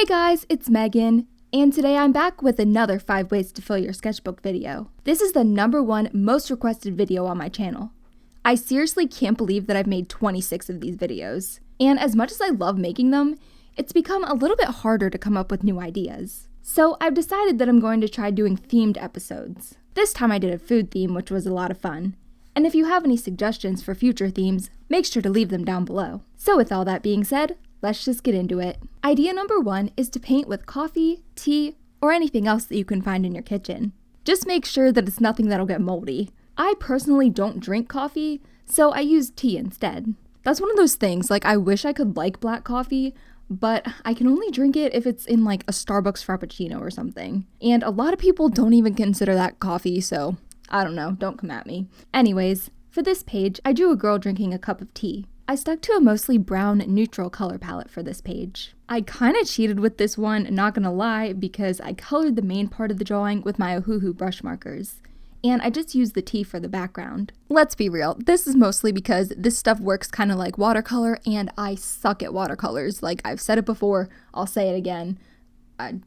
Hey guys, it's Megan, and today I'm back with another 5 ways to fill your sketchbook video. This is the #1 most requested video on my channel. I seriously can't believe that I've made 26 of these videos. And as much as I love making them, it's become a little bit harder to come up with new ideas. So I've decided that I'm going to try doing themed episodes. This time I did a food theme, which was a lot of fun. And if you have any suggestions for future themes, make sure to leave them down below. So with all that being said, let's just get into it. Idea number 1 is to paint with coffee, tea, or anything else that you can find in your kitchen. Just make sure that it's nothing that'll get moldy. I personally don't drink coffee, so I use tea instead. That's one of those things, like I wish I could like black coffee, but I can only drink it if it's in like a Starbucks Frappuccino or something. And a lot of people don't even consider that coffee, so I don't know, don't come at me. Anyways, for this page, I drew a girl drinking a cup of tea. I stuck to a mostly brown neutral color palette for this page. I kinda cheated with this one, not gonna lie, because I colored the main part of the drawing with my Ohuhu brush markers. And I just used the tea for the background. Let's be real, this is mostly because this stuff works kinda like watercolor, and I suck at watercolors. Like, I've said it before, I'll say it again. I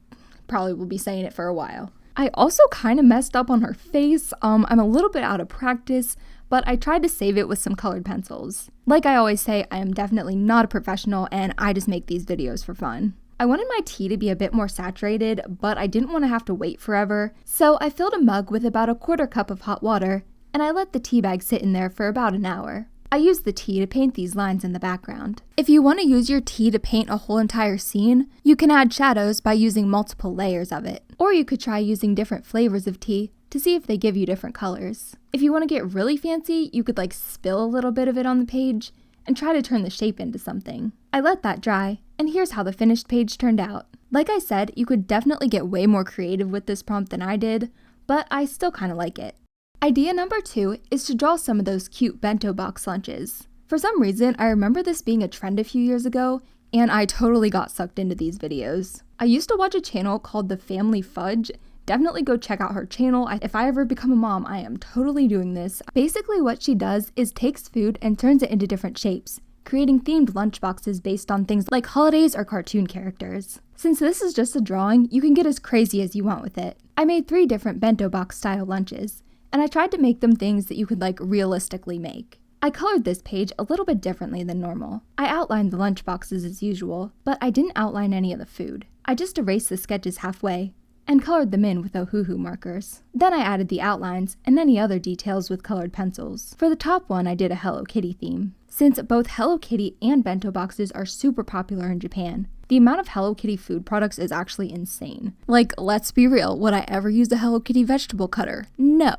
probably will be saying it for a while. I also kinda messed up on her face. I'm a little bit out of practice, but I tried to save it with some colored pencils. Like I always say, I am definitely not a professional, and I just make these videos for fun. I wanted my tea to be a bit more saturated, but I didn't want to have to wait forever, so I filled a mug with about a 1/4 cup of hot water, and I let the tea bag sit in there for about an hour. I used the tea to paint these lines in the background. If you want to use your tea to paint a whole entire scene, you can add shadows by using multiple layers of it. Or you could try using different flavors of tea to see if they give you different colors. If you want to get really fancy, you could like spill a little bit of it on the page and try to turn the shape into something. I let that dry, and here's how the finished page turned out. Like I said, you could definitely get way more creative with this prompt than I did, but I still kind of like it. Idea number 2 is to draw some of those cute bento box lunches. For some reason, I remember this being a trend a few years ago, and I totally got sucked into these videos. I used to watch a channel called The Family Fudge. Definitely go check out her channel. If I ever become a mom, I am totally doing this. Basically what she does is takes food and turns it into different shapes, creating themed lunchboxes based on things like holidays or cartoon characters. Since this is just a drawing, you can get as crazy as you want with it. I made 3 different bento box style lunches, and I tried to make them things that you could like realistically make. I colored this page a little bit differently than normal. I outlined the lunchboxes as usual, but I didn't outline any of the food. I just erased the sketches halfway and colored them in with Ohuhu markers. Then I added the outlines and any other details with colored pencils. For the top one, I did a Hello Kitty theme. Since both Hello Kitty and bento boxes are super popular in Japan, the amount of Hello Kitty food products is actually insane. Like, let's be real, would I ever use a Hello Kitty vegetable cutter? No.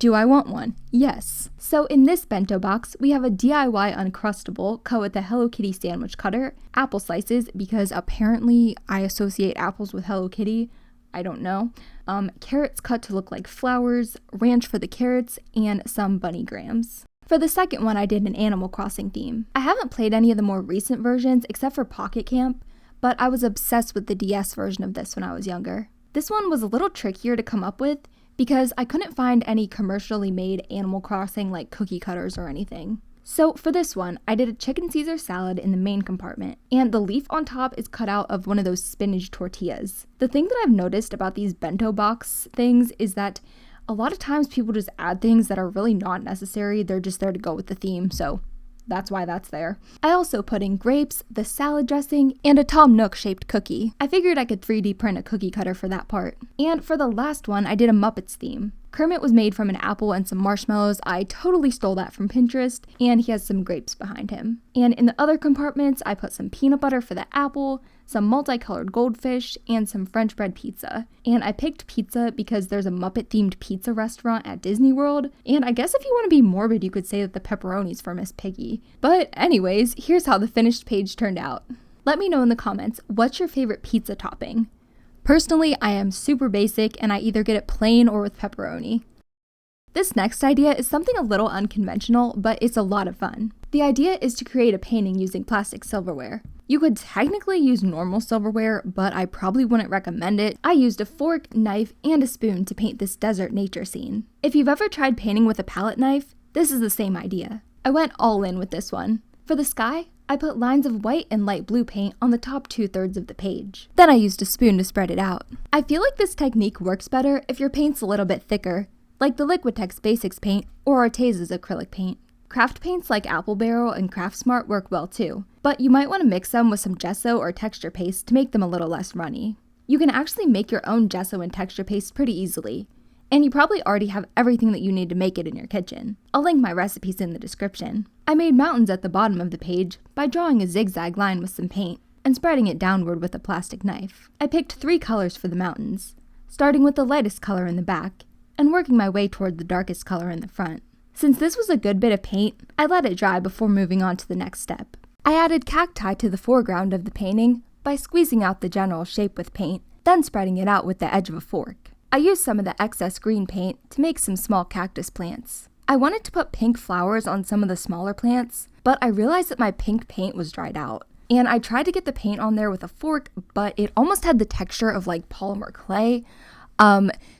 Do I want one? Yes. So in this bento box, we have a DIY Uncrustable cut with a Hello Kitty sandwich cutter, apple slices, because apparently I associate apples with Hello Kitty. I don't know. Carrots cut to look like flowers, ranch for the carrots, and some bunny grams. For the second one, I did an Animal Crossing theme. I haven't played any of the more recent versions except for Pocket Camp, but I was obsessed with the DS version of this when I was younger. This one was a little trickier to come up with because I couldn't find any commercially made Animal Crossing like cookie cutters or anything. So for this one, I did a chicken Caesar salad in the main compartment, and the leaf on top is cut out of one of those spinach tortillas. The thing that I've noticed about these bento box things is that a lot of times people just add things that are really not necessary. They're just there to go with the theme, so that's why that's there. I also put in grapes, the salad dressing, and a Tom Nook shaped cookie. I figured I could 3D print a cookie cutter for that part. And for the last one, I did a Muppets theme. Kermit was made from an apple and some marshmallows. I totally stole that from Pinterest, and he has some grapes behind him. And in the other compartments, I put some peanut butter for the apple, some multicolored goldfish, and some French bread pizza. And I picked pizza because there's a Muppet-themed pizza restaurant at Disney World, and I guess if you want to be morbid, you could say that the pepperoni's for Miss Piggy. But anyways, here's how the finished page turned out. Let me know in the comments, what's your favorite pizza topping? Personally, I am super basic, and I either get it plain or with pepperoni. This next idea is something a little unconventional, but it's a lot of fun. The idea is to create a painting using plastic silverware. You could technically use normal silverware, but I probably wouldn't recommend it. I used a fork, knife, and a spoon to paint this desert nature scene. If you've ever tried painting with a palette knife, this is the same idea. I went all in with this one. For the sky, I put lines of white and light blue paint on the top 2/3 of the page. Then I used a spoon to spread it out. I feel like this technique works better if your paint's a little bit thicker, like the Liquitex Basics paint or Arteza's acrylic paint. Craft paints like Apple Barrel and Craftsmart work well too, but you might want to mix them with some gesso or texture paste to make them a little less runny. You can actually make your own gesso and texture paste pretty easily, and you probably already have everything that you need to make it in your kitchen. I'll link my recipes in the description. I made mountains at the bottom of the page by drawing a zigzag line with some paint and spreading it downward with a plastic knife. I picked 3 colors for the mountains, starting with the lightest color in the back and working my way toward the darkest color in the front. Since this was a good bit of paint, I let it dry before moving on to the next step. I added cacti to the foreground of the painting by squeezing out the general shape with paint, then spreading it out with the edge of a fork. I used some of the excess green paint to make some small cactus plants. I wanted to put pink flowers on some of the smaller plants, but I realized that my pink paint was dried out. And I tried to get the paint on there with a fork, but it almost had the texture of like polymer clay.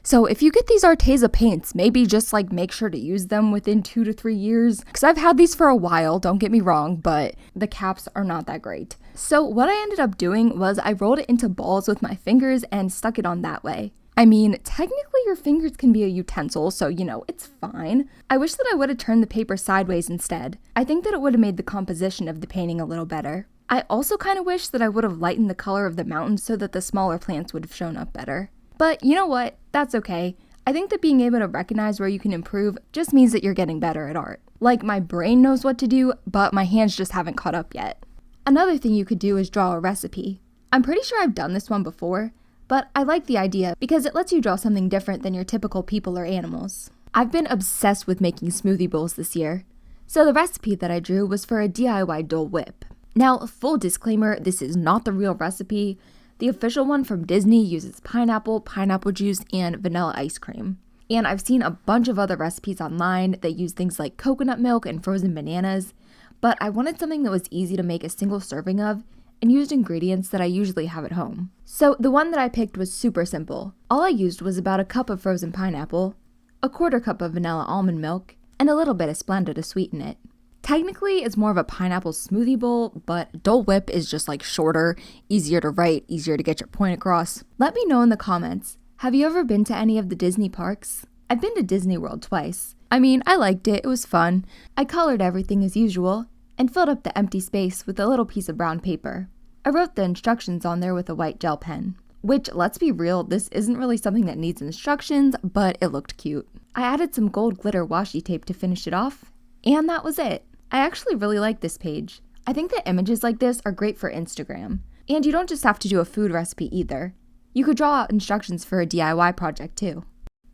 So if you get these Arteza paints, maybe just like make sure to use them within 2 to 3 years, because I've had these for a while, don't get me wrong, but the caps are not that great. So what I ended up doing was I rolled it into balls with my fingers and stuck it on that way. I mean, technically your fingers can be a utensil, so it's fine. I wish that I would have turned the paper sideways instead. I think that it would have made the composition of the painting a little better. I also kind of wish that I would have lightened the color of the mountains so that the smaller plants would have shown up better. But you know what? That's okay. I think that being able to recognize where you can improve just means that you're getting better at art. Like, my brain knows what to do, but my hands just haven't caught up yet. Another thing you could do is draw a recipe. I'm pretty sure I've done this one before, but I like the idea because it lets you draw something different than your typical people or animals. I've been obsessed with making smoothie bowls this year. So the recipe that I drew was for a DIY Dole Whip. Now, full disclaimer, this is not the real recipe. The official one from Disney uses pineapple, pineapple juice, and vanilla ice cream. And I've seen a bunch of other recipes online that use things like coconut milk and frozen bananas, but I wanted something that was easy to make a single serving of and used ingredients that I usually have at home. So the one that I picked was super simple. All I used was about a cup of frozen pineapple, a 1/4 cup of vanilla almond milk, and a little bit of Splenda to sweeten it. Technically, it's more of a pineapple smoothie bowl, but Dole Whip is just like shorter, easier to write, easier to get your point across. Let me know in the comments, have you ever been to any of the Disney parks? I've been to Disney World twice. I mean, I liked it was fun. I colored everything as usual, and filled up the empty space with a little piece of brown paper. I wrote the instructions on there with a white gel pen. Which, let's be real, this isn't really something that needs instructions, but it looked cute. I added some gold glitter washi tape to finish it off, and that was it. I actually really like this page. I think that images like this are great for Instagram. And you don't just have to do a food recipe either. You could draw out instructions for a DIY project too.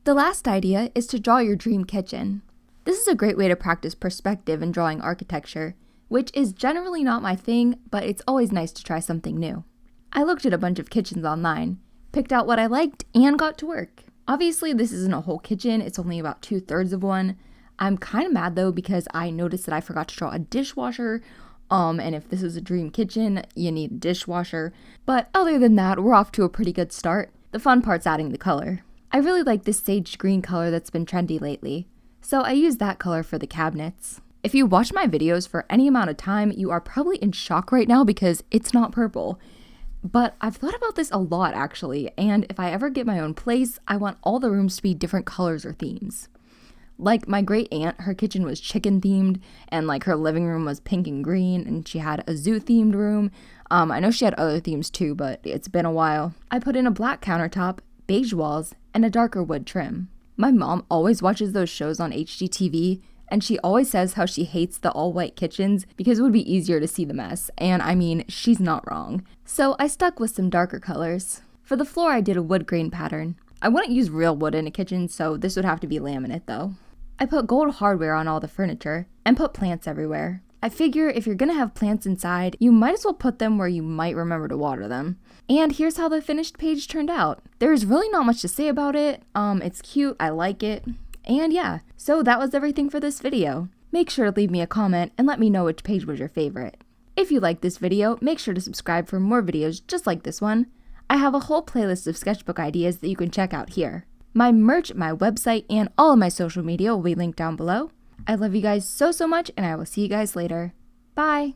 The last idea is to draw your dream kitchen. This is a great way to practice perspective in drawing architecture, which is generally not my thing, but it's always nice to try something new. I looked at a bunch of kitchens online, picked out what I liked, and got to work. Obviously, this isn't a whole kitchen, it's only about 2/3 of one. I'm kind of mad though because I noticed that I forgot to draw a dishwasher, and if this is a dream kitchen, you need a dishwasher. But other than that, we're off to a pretty good start. The fun part's adding the color. I really like this sage green color that's been trendy lately, so I used that color for the cabinets. If you watch my videos for any amount of time, you are probably in shock right now because it's not purple. But I've thought about this a lot actually, and if I ever get my own place, I want all the rooms to be different colors or themes. Like my great aunt, her kitchen was chicken themed, and like her living room was pink and green, and she had a zoo themed room. I know she had other themes too, but it's been a while. I put in a black countertop, beige walls, and a darker wood trim. My mom always watches those shows on HGTV, and she always says how she hates the all-white kitchens because it would be easier to see the mess, and I mean, she's not wrong. So I stuck with some darker colors. For the floor, I did a wood grain pattern. I wouldn't use real wood in a kitchen, so this would have to be laminate though. I put gold hardware on all the furniture and put plants everywhere. I figure if you're gonna have plants inside, you might as well put them where you might remember to water them. And here's how the finished page turned out. There's really not much to say about it. It's cute, I like it. And yeah, so that was everything for this video. Make sure to leave me a comment and let me know which page was your favorite. If you liked this video, make sure to subscribe for more videos just like this one. I have a whole playlist of sketchbook ideas that you can check out here. My merch, my website, and all of my social media will be linked down below. I love you guys so much, and I will see you guys later. Bye!